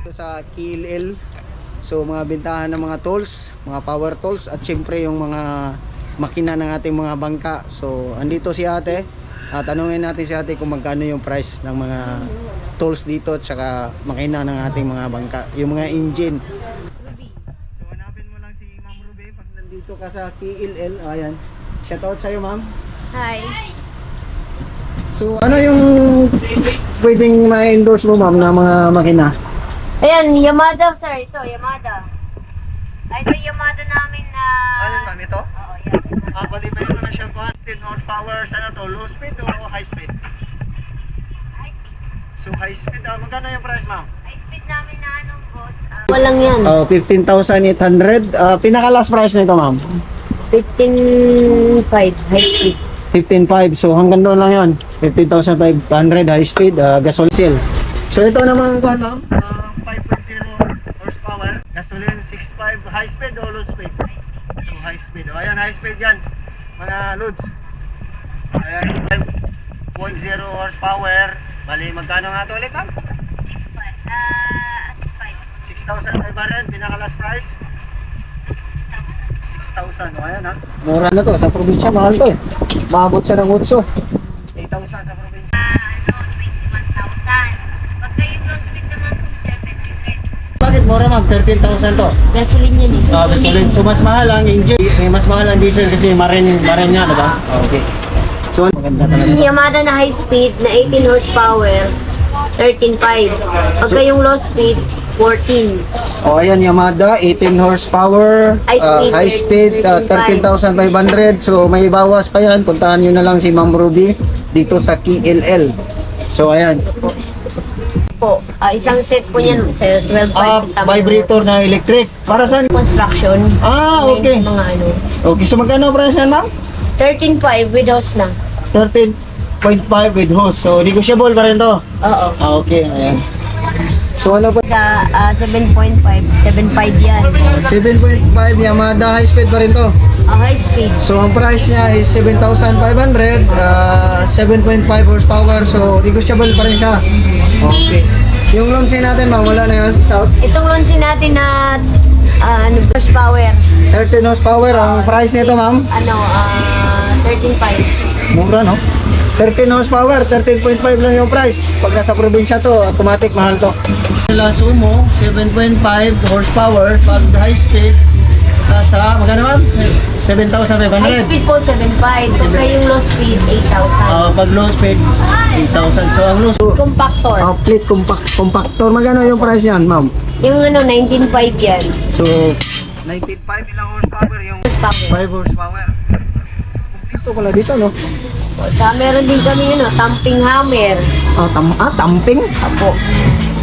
Sa KLL. So mga bentahan ng mga tools, mga power tools at syempre yung mga makina ng ating mga bangka. So andito si ate at tanungin natin si ate kung magkano yung price ng mga tools dito at saka makina ng ating mga bangka, yung mga engine. So hanapin mo lang si Ma'am Ruby pag nandito ka sa KLL. Ayan, shout out sa'yo ma'am. Hi. So ano yung pwedeng ma-endorse mo ma'am na mga makina? Ayan, Yamada sir, ito, Yamada. Ay, ito yung Yamada namin na... Ayan ma'am, ito? Oo, yan. Balibayin mo na siya kung 10 horsepower, sana to, low speed o high speed? High speed. So high speed, magkano yung price ma'am? High speed namin na anong boss. Walang yan. 15,800. Pinaka last price nito ma'am? 15.5 high speed. 15,500. So hanggang doon lang yun. 15,500 high speed, gasoline. So ito naman kuhan ma'am, 5.0 horsepower, gasoline 6.5, high speed o low speed? So high speed. O ayan, high speed yan mga loads. Ayan, 5.0 horsepower. Bali magkano nga ito ulit ma'am? 6,500. Pinaka last price 6,000. O ayan ha, mura na to. Sa probinsya mahal to eh. Maabot siya ng 8,000 sa probinsya. 21,000. Pagka yung low speed naman po sir, 23. Bakit mura ma'am? 13,000 to. Gasoline yan eh. Gasoline. So mas mahal ang engine, mas mahal ang diesel kasi marine nga, diba? Okay. So maganda talaga. Yung Yamada na high speed na 18 horsepower, 13.5. Pagka yung low speed, 14. O ayan, Yamada 18 horsepower, high speed 13,500. So may bawas pa yan. Puntahan nyo na lang si Ma'am Ruby dito sa KLL. So ayan. Po, isang set po niyan, sir, 12.5 kasama. Vibrator na electric. Para saan? Construction. Okay. Mga ano. Okay, so magkano price yan ma'am? 13.5 with host na. 13.5 with hose. So negotiable pa rin to. Oo. Okay, ayan. So ano pa? 7.5, 7.5 yan. 7.5 Yamada, high speed pa rin to. High speed. So ang price niya is 7,500, 7.5 horsepower. So negotiable pa rin siya. Okay. Yung launching natin ma'am, wala na yun. South. Itong launch natin na horsepower. 13 horsepower. Ang price nito ma'am? 13.5. Mura no? 13 horsepower, 13.5 lang yung price. Pag nasa probinsya to, automatic mahal to. Sumo, 7.5 horsepower. Pag high speed, nasa, magkano ma'am? High 7,500. speed po 7.5. Pagka yung low speed, 8,000. Pag low speed, 8,000. So ang low Compactor. outlet compactor, magkano yung price yan ma'am? Yung 19.5 yan. So 19.5 ilang horsepower yung Horsepower. 5 horsepower. Ito pala dito no? Sa meron din kami tamping hammer. Tamping? Apo.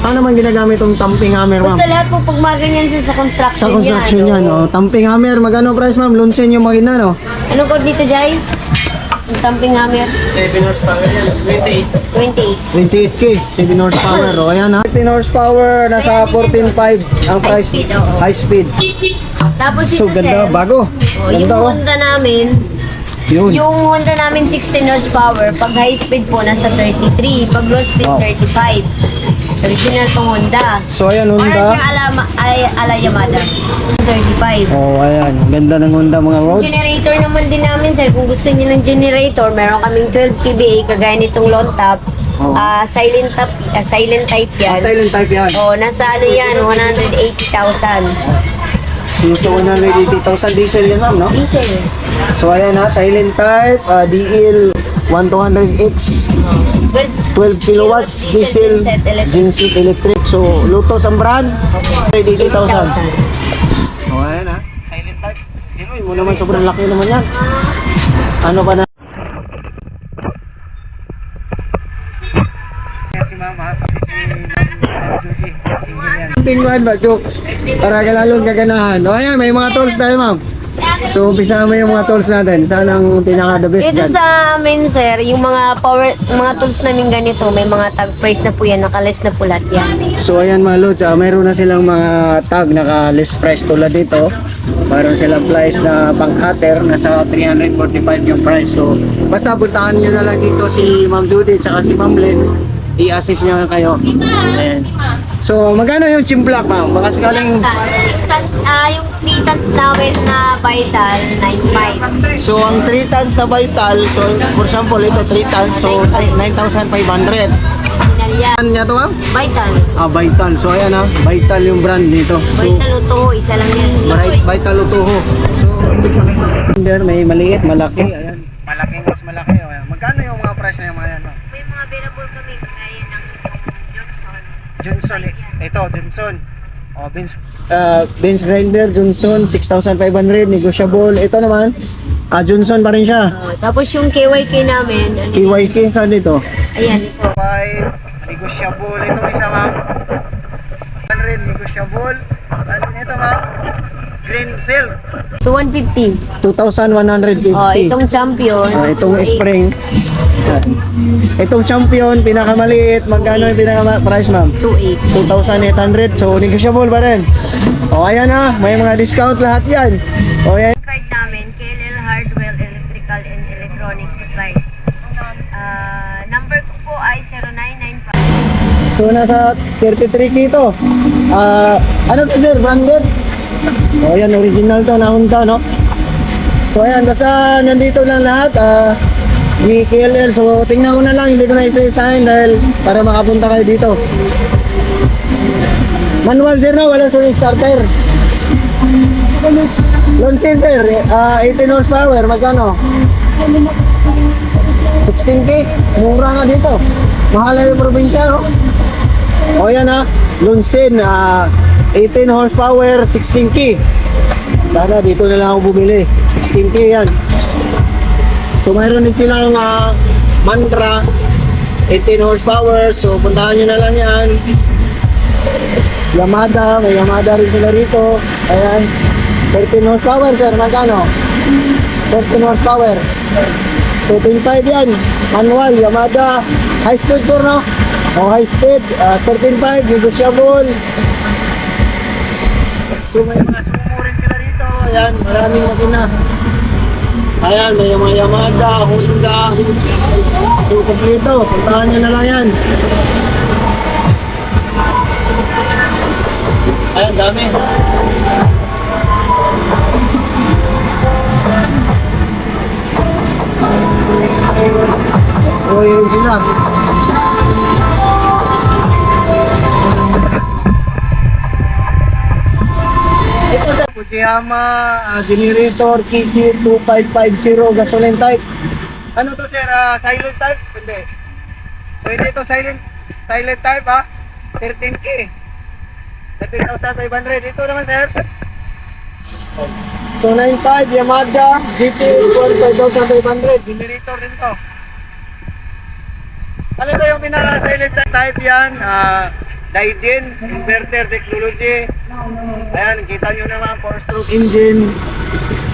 Saan naman ginagamit tong tamping hammer ma'am? Basta lahat po pag magaganyan sa construction, Sa construction yan, oh. Tamping hammer, magkano price ma'am? Lunsen yung makina, no? Anong code dito, Jai? Yung tamping hammer? 7 horsepower yan, 28. 28k, 7 horsepower, oh. Ayan ha. 15 horsepower, nasa 14.5 ang price. High speed, oo. High speed. Tapos ito, So ganda, sir. bago. Yung Ganda, oh. Honda namin, Yun. yung Honda namin 16 horsepower, pag high speed po nasa 33, pag low speed Wow. 35. Original tong Honda. So ayan, Or Honda. siyang ala Yamada. 35. Oh, ayan. Ganda ng Honda mga roads. Generator naman din namin, sir. Kung gusto niyo ng generator, meron kaming 12 kVA kagaya nitong long top. Oh. Silent type yan. Silent type yan. Oh, nasa ano yan, 180,000. So 180,000 diesel yan ma'am, no? Diesel. So ayan ha, silent type, DL 1200X, 12 kilowatts, diesel, genset electric. So Lotus ang brand, 180,000. So ayan ha, silent type. Hinuin mo naman, sobrang laki naman yan. Ano pa na? Si mama, pati si Judy. Tingnan ba, joke? Para ka lalong gaganahan. O ayan, may mga tools tayo ma'am. So umpisa mo yung mga tools natin. Saan ang pinaka the best Dito dyan? sa amin, sir, yung mga tools namin ganito, may mga tag price na po yan, naka-list na po lahat yan. So ayan mga lods, mayroon na silang mga tag naka-list price tulad dito. Mayroon silang price na pang cutter, nasa 345 yung price. So basta puntahan nyo na lang dito si Ma'am Judy at si Ma'am Len. I-assist nyo kayo. Ayan. So, magkano yung chimplak, ma'am? Baka sakaling... Yung 3 tons namin na Vital, 9.5. So, ang 3 tons na Vital, so, for example, ito 3 tons, so, 9,500. Sinalya. Ano niya to, ma'am? Vital. Vital. So, ayan ha, Vital yung brand nito. So, Vital Uto, isa lang yan. Vital Utuho. So, ibig sabihin, may maliit, malaki, ayan. Malaki, mas malaki. Ayan. Magkano yung mga price na yung mga yan, no? May mga available kami, kaya ng Johnson. Johnson, ito, Johnson. Bench grinder, Johnson, 6,500, negotiable. Ito naman, Johnson pa rin siya. Tapos yung KYK namin, ano, KYK, saan dito? ayan, ito. 5, negotiable. Itong isa, ma'am. 100, negotiable. At ito, ma'am, Greenfield. So 150. 2,150. Itong champion. Itong spring. Itong champion, pinakamaliit. Magkano yung pinaka-price, ma'am? 2.8. 2,800. So, negotiable pa rin. Ayan na. May mga discount lahat yan. Ayan. Card namin, KLL Hardware, Electrical and Electronic Supplies. Number ko po ay 0995. So, nasa 33K ito. Ano to, sir? Branded? Ayan, original to. Nahunta, no? So, ayan. Basta nandito lang lahat. Di KLL. So, tingnan ko na lang. Hindi ko na isa-isahin dahil para makapunta kayo dito. Manual, sir, no? Wala sa starter. Lonsin, sir. 18 horsepower. Magkano? 16K. Mura nga dito. Mahal na yung probinsya, no? O yan ha. Lonsin. 18 horsepower. 16K. Sana dito na lang ako bumili. 16K yan. So mayroon din silang Mantra 18 horsepower. So puntahan nyo na lang yan. Yamada, may Yamada rin sila rito. Ayan, 13 horsepower, sir. Magkano? 13 horsepower. So 25 yan. Manual, Yamada. High speed, sir, no? O high speed, 13.5, negotiable. So may mga sumo rin sila rito. Ayan, maraming makina. Ayan, may mga Yamada, Honda. So, kompleto. Puntahan nyo na lang yan. Ayan, dami. So, yun sila. Ito sa Fujiyama generator KC2550 gasoline type. Ano to, sir? Silent type? Hindi. So hindi to silent type, 13K. 13,500. Ito naman, sir. So 95 Yamaha GTX 15,500. Generator din to. Ano ba yung pinaka-silent type yan? Daidin, inverter technology. Ayan, kita nyo naman, 4-stroke engine.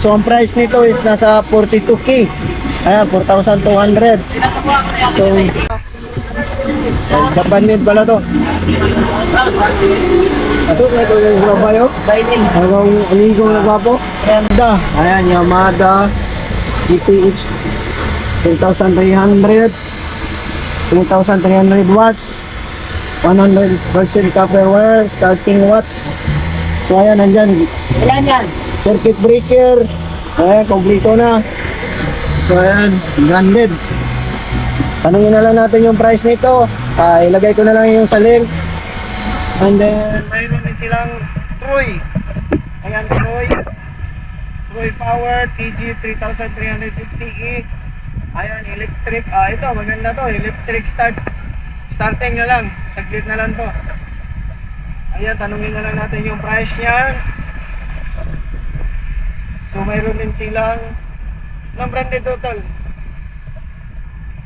So, ang price nito is nasa 42K. Ayan, 4,200. So, Japan made pala to. Ito, ito yung babayo. Hanggang amigo na gwapo. Ayan, Yamada GTX 10,300. 10,300 watts. 100% copper wire, starting watts. So ayan, nandyan. Ilan yan? Circuit breaker. Ayan, kompleto na. So ayan, branded. Tanungin na lang natin yung price nito. Ilagay ko na lang yung sa link. And then, mayroon din silang Troy. Ayan, Troy. Troy Power TG 3350E. Ayan, electric. Ito, maganda to. Electric start. Starting na lang. Saglit na lang to. Ayan, tanungin na lang natin yung price niyan. So, mayroon din silang walang branded total.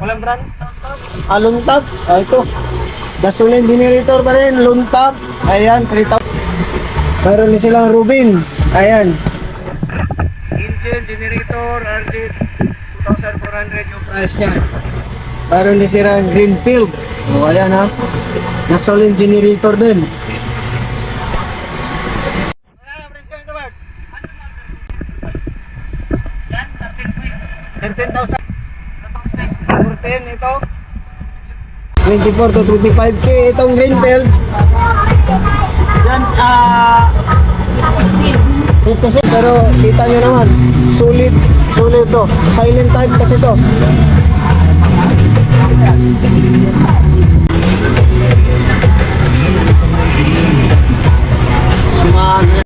Walang brand? Luntap. Ito. Gasoline generator pa rin. Luntap. Ayan, 3,000. Mayroon din silang Rubin. Ayan. Engine, generator, RG 2,400 yung price niya. Mayroon din silang Greenfield. O, ayan ha. Gasoline generator din. 13,000. 14 ito. 24 to 25K. Itong Greenfield, Yan, 16. pero kita nyo naman, sulit to. Silent type kasi to.